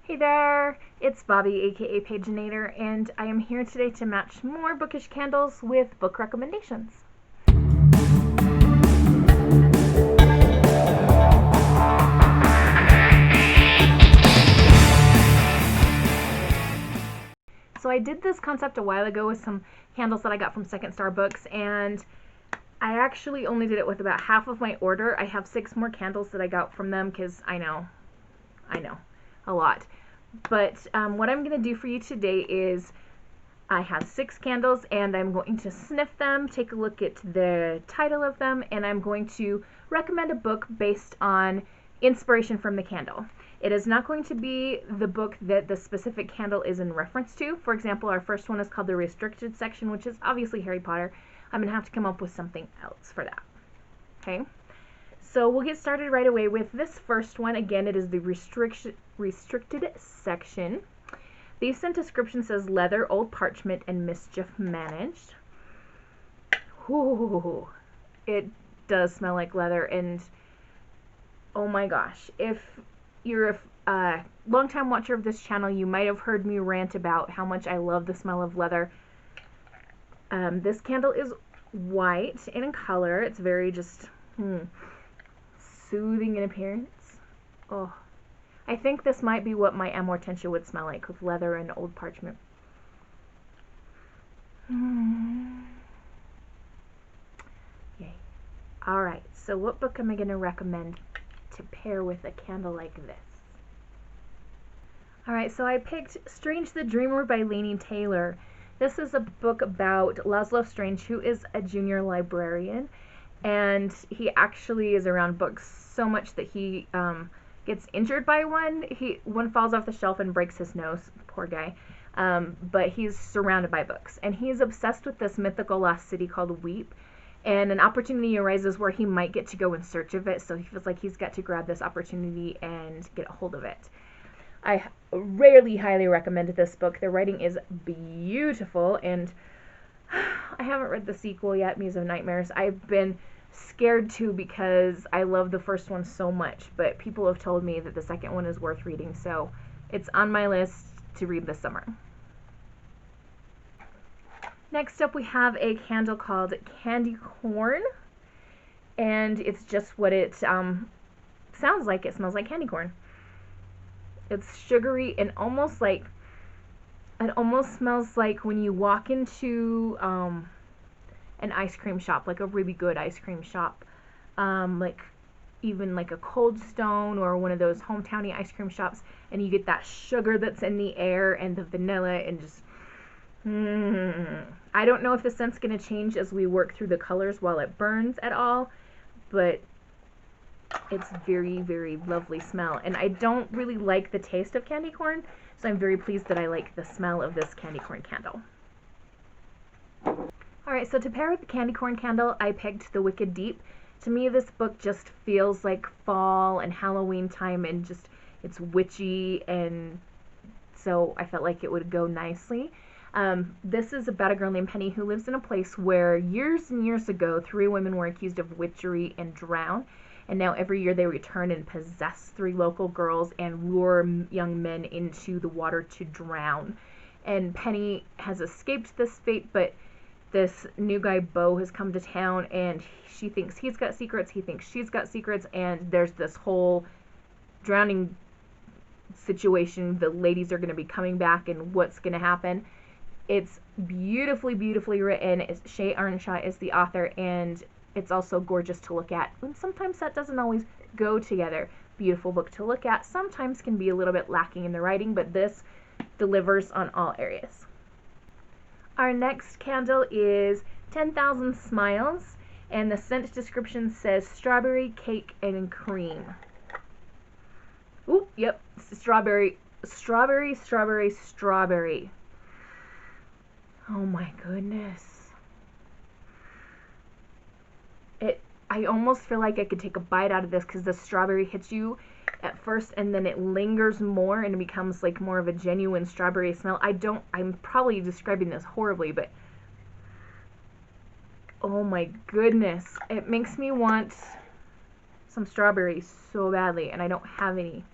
Hey there, it's Bobby aka Paginator, and I am here today to match more bookish candles with book recommendations. So I did this concept a while ago with some candles that I got from Second Star Books, and I actually only did it with about half of my order. I have 6 more candles that I got from them because I know, a lot. But what I'm going to do for you today is I have 6 candles and I'm going to sniff them, take a look at the title of them, and I'm going to recommend a book based on inspiration from the candle. It is not going to be the book that the specific candle is in reference to. For example, our first one is called The Restricted Section, which is obviously Harry Potter. I'm going to have to come up with something else for that. Okay? So we'll get started right away with this first one. Again, it is the Restricted Section. The scent description says leather, old parchment, and mischief managed. Ooh, it does smell like leather, and oh my gosh, if you're a long-time watcher of this channel, you might have heard me rant about how much I love the smell of leather. This candle is white in color. It's very just soothing in appearance. Oh, I think this might be what my Amortentia would smell like, with leather and old parchment. Yay. Alright, so what book am I going to recommend to pair with a candle like this? Alright, so I picked Strange the Dreamer by Laini Taylor. This is a book about Laszlo Strange, who is a junior librarian, and he actually is around books so much that he gets injured by one. One falls off the shelf and breaks his nose, poor guy. But he's surrounded by books, and he's obsessed with this mythical lost city called Weep, and an opportunity arises where he might get to go in search of it, so he feels like he's got to grab this opportunity and get a hold of it. I rarely highly recommend this book. The writing is beautiful, and I haven't read the sequel yet, Muse of Nightmares. I've been scared to because I love the first one so much, but people have told me that the second one is worth reading, so it's on my list to read this summer. Next up, we have a candle called Candy Corn, and it's just what it sounds like. It smells like candy corn. It's sugary and almost like, it almost smells like when you walk into an ice cream shop, like a really good ice cream shop, like even like a Cold Stone or one of those hometowny ice cream shops, and you get that sugar that's in the air and the vanilla and just I don't know if the scent's going to change as we work through the colors while it burns at all, but it's very, very lovely smell, and I don't really like the taste of candy corn, so I'm very pleased that I like the smell of this candy corn candle. Alright, so to pair with the candy corn candle, I picked The Wicked Deep. To me, this book just feels like fall and Halloween time, and just, it's witchy, and so I felt like it would go nicely. This is about a girl named Penny who lives in a place where years and years ago, 3 women were accused of witchery and drowned. And now every year they return and possess 3 local girls and lure young men into the water to drown. And Penny has escaped this fate, but this new guy, Bo, has come to town, and she thinks he's got secrets, he thinks she's got secrets, and there's this whole drowning situation. The ladies are going to be coming back, and what's going to happen. It's beautifully, beautifully written. Shay Arnshaw is the author, and it's also gorgeous to look at. And sometimes that doesn't always go together. Beautiful book to look at. Sometimes can be a little bit lacking in the writing, but this delivers on all areas. Our next candle is 10,000 Smiles, and the scent description says strawberry, cake, and cream. Ooh, yep, strawberry, strawberry, strawberry, strawberry. Oh my goodness. I almost feel like I could take a bite out of this because the strawberry hits you at first and then it lingers more and it becomes like more of a genuine strawberry smell. I'm probably describing this horribly, but oh my goodness. It makes me want some strawberries so badly, and I don't have any.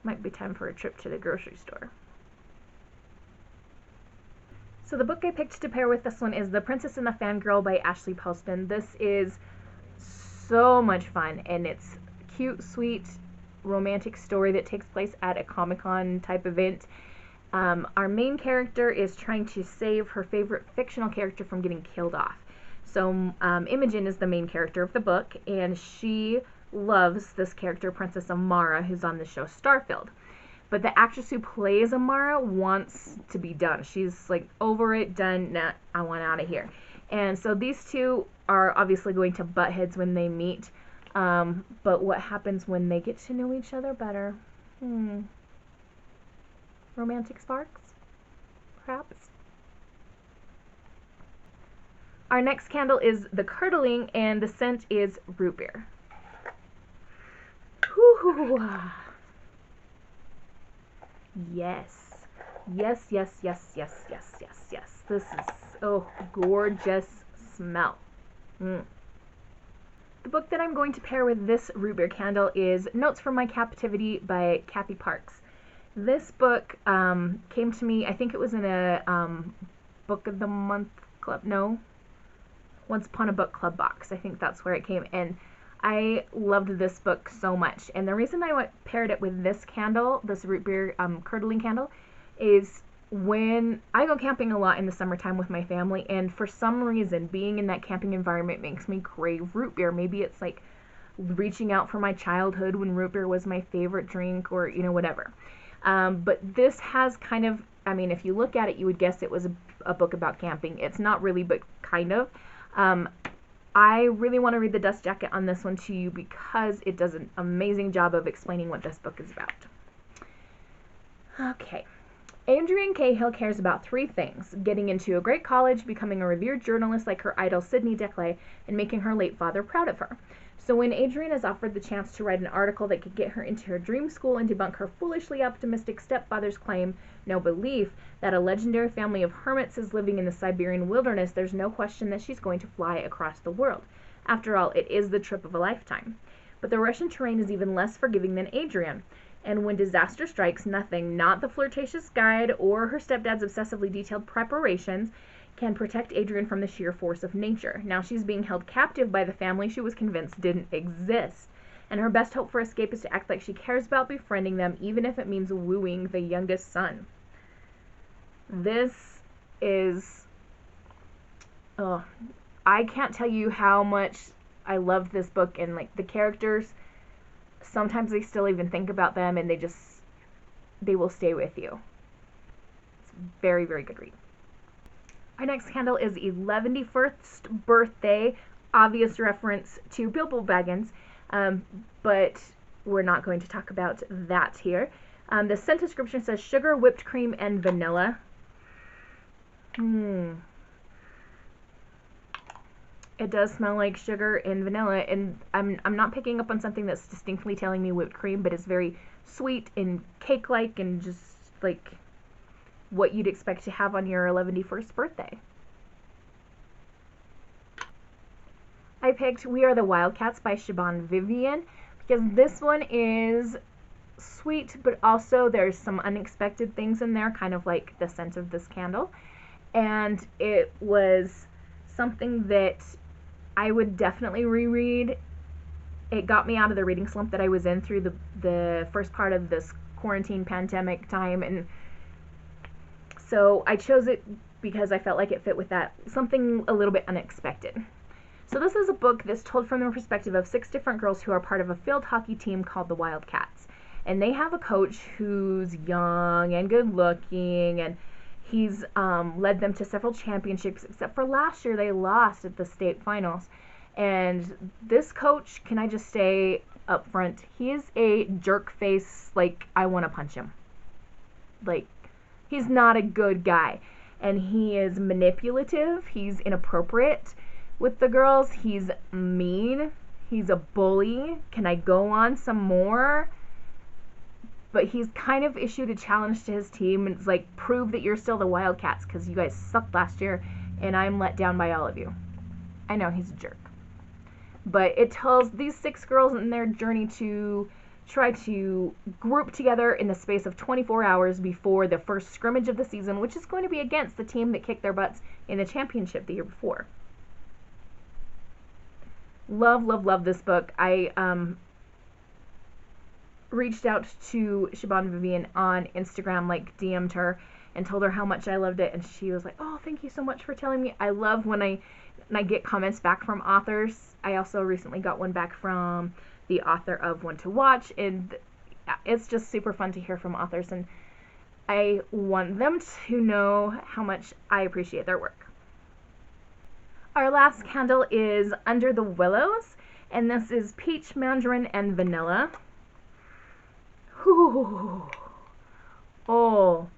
Might be time for a trip to the grocery store. So the book I picked to pair with this one is The Princess and the Fangirl by Ashley Poston. This is so much fun, and it's a cute, sweet, romantic story that takes place at a Comic-Con type event. Our main character is trying to save her favorite fictional character from getting killed off. So Imogen is the main character of the book, and she loves this character, Princess Amara, who's on the show Starfield. But the actress who plays Amara wants to be done. She's like, over it, done, nah, I want out of here. And so these two are obviously going to butt heads when they meet. But what happens when they get to know each other better? Romantic sparks? Perhaps? Our next candle is the Curdling, and the scent is root beer. Whew. Yes. Yes, yes, yes, yes, yes, yes, yes. This is, gorgeous smell. The book that I'm going to pair with this root beer candle is Notes from My Captivity by Kathy Parks. This book came to me, I think it was in a Book of the Month Club, no, Once Upon a Book Club box. I think that's where it came, and I loved this book so much. And the reason I paired it with this candle, this root beer curdling candle, is when I go camping a lot in the summertime with my family, and for some reason being in that camping environment makes me crave root beer. Maybe it's like reaching out for my childhood when root beer was my favorite drink, or whatever. But this has kind of, I mean, if you look at it, you would guess it was a book about camping. It's not really, but kind of. I really want to read the dust jacket on this one to you because it does an amazing job of explaining what this book is about. Okay. Adrienne Cahill cares about 3 things: getting into a great college, becoming a revered journalist like her idol Sidney Declay, and making her late father proud of her. So when Adrienne is offered the chance to write an article that could get her into her dream school and debunk her foolishly optimistic stepfather's claim, no belief, that a legendary family of hermits is living in the Siberian wilderness, there's no question that she's going to fly across the world. After all, it is the trip of a lifetime. But the Russian terrain is even less forgiving than Adrienne. And when disaster strikes, nothing, not the flirtatious guide or her stepdad's obsessively detailed preparations, can protect Adrienne from the sheer force of nature. Now she's being held captive by the family she was convinced didn't exist. And her best hope for escape is to act like she cares about befriending them, even if it means wooing the youngest son. This is... I can't tell you how much I loved this book, and like the characters, sometimes I still even think about them, and they will stay with you. It's a very, very good read. Our next candle is 11th Birthday, obvious reference to Bilbo Baggins, but we're not going to talk about that here. The scent description says sugar, whipped cream, and vanilla. It does smell like sugar and vanilla, and I'm not picking up on something that's distinctly telling me whipped cream, but it's very sweet and cake-like and just like what you'd expect to have on your 11st birthday. I picked We Are the Wildcats by Siobhan Vivian because this one is sweet, but also there's some unexpected things in there, kind of like the scent of this candle. And it was something that I would definitely reread. It got me out of the reading slump that I was in through the first part of this quarantine pandemic time, and so I chose it because I felt like it fit with that, something a little bit unexpected. So this is a book that's told from the perspective of 6 different girls who are part of a field hockey team called the Wildcats. And they have a coach who's young and good looking, and he's led them to several championships, except for last year they lost at the state finals. And this coach, can I just say up front, he is a jerk face, like I want to punch him. Like, he's not a good guy. And he is manipulative, he's inappropriate with the girls, he's mean, he's a bully. Can I go on some more? But he's kind of issued a challenge to his team, and it's like, prove that you're still the Wildcats, because you guys sucked last year, and I'm let down by all of you. I know, he's a jerk. But it tells these 6 girls in their journey to try to group together in the space of 24 hours before the first scrimmage of the season, which is going to be against the team that kicked their butts in the championship the year before. Love, love, love this book. I reached out to Siobhan Vivian on Instagram, like DM'd her and told her how much I loved it, and she was like, oh, thank you so much for telling me. I love when I get comments back from authors. I also recently got one back from the author of One to Watch, and it's just super fun to hear from authors, and I want them to know how much I appreciate their work. Our last candle is Under the Willows, and this is peach, mandarin, and vanilla. Ooh. Oh,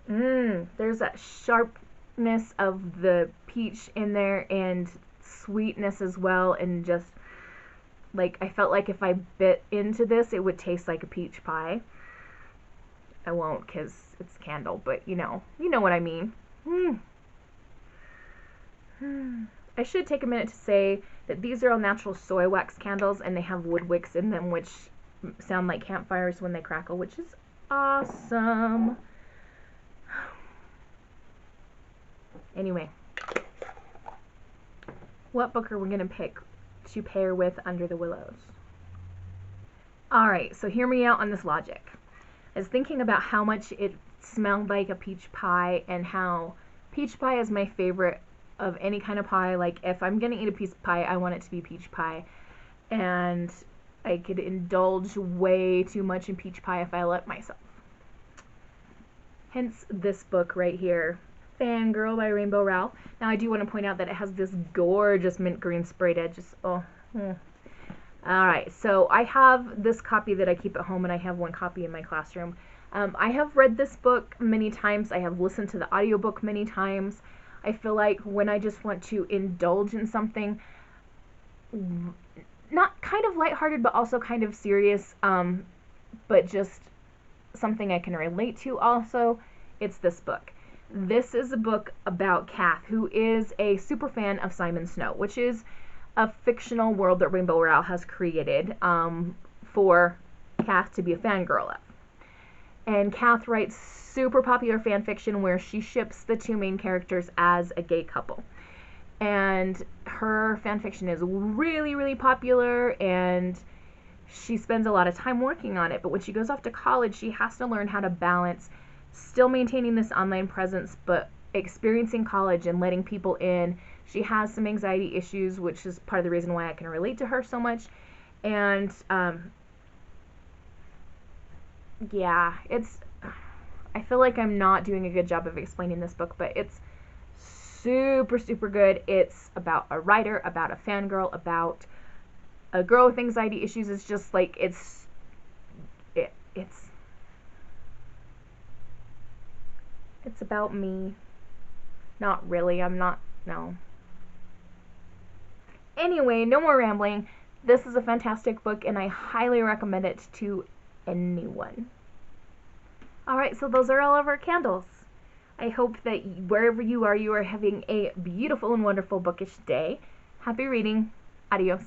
there's that sharpness of the peach in there and sweetness as well, and just like I felt like if I bit into this it would taste like a peach pie. I won't because it's candle, but you know what I mean. I should take a minute to say that these are all natural soy wax candles, and they have wood wicks in them which sound like campfires when they crackle, which is awesome. Anyway, what book are we going to pick to pair with Under the Willows? Alright, so hear me out on this logic. I was thinking about how much it smelled like a peach pie, and how peach pie is my favorite of any kind of pie. Like, if I'm going to eat a piece of pie, I want it to be peach pie. And I could indulge way too much in peach pie if I let myself. Hence this book right here, Fangirl by Rainbow Rowell. Now I do want to point out that it has this gorgeous mint green sprayed edges. Alright, so I have this copy that I keep at home, and I have one copy in my classroom. I have read this book many times. I have listened to the audiobook many times. I feel like when I just want to indulge in something, not kind of lighthearted, but also kind of serious, but just something I can relate to also, it's this book. This is a book about Kath, who is a super fan of Simon Snow, which is a fictional world that Rainbow Rowell has created for Kath to be a fangirl of. And Kath writes super popular fan fiction where she ships the two main characters as a gay couple. And her fan fiction is really, really popular, and she spends a lot of time working on it. But when she goes off to college, she has to learn how to balance still maintaining this online presence, but experiencing college and letting people in. She has some anxiety issues, which is part of the reason why I can relate to her so much. And yeah, I feel like I'm not doing a good job of explaining this book, but it's super, super good. It's about a writer, about a fangirl, about a girl with anxiety issues. It's just like, it's about me. Not really, no. Anyway, no more rambling. This is a fantastic book, and I highly recommend it to anyone. Alright, so those are all of our candles. I hope that wherever you are having a beautiful and wonderful bookish day. Happy reading. Adios.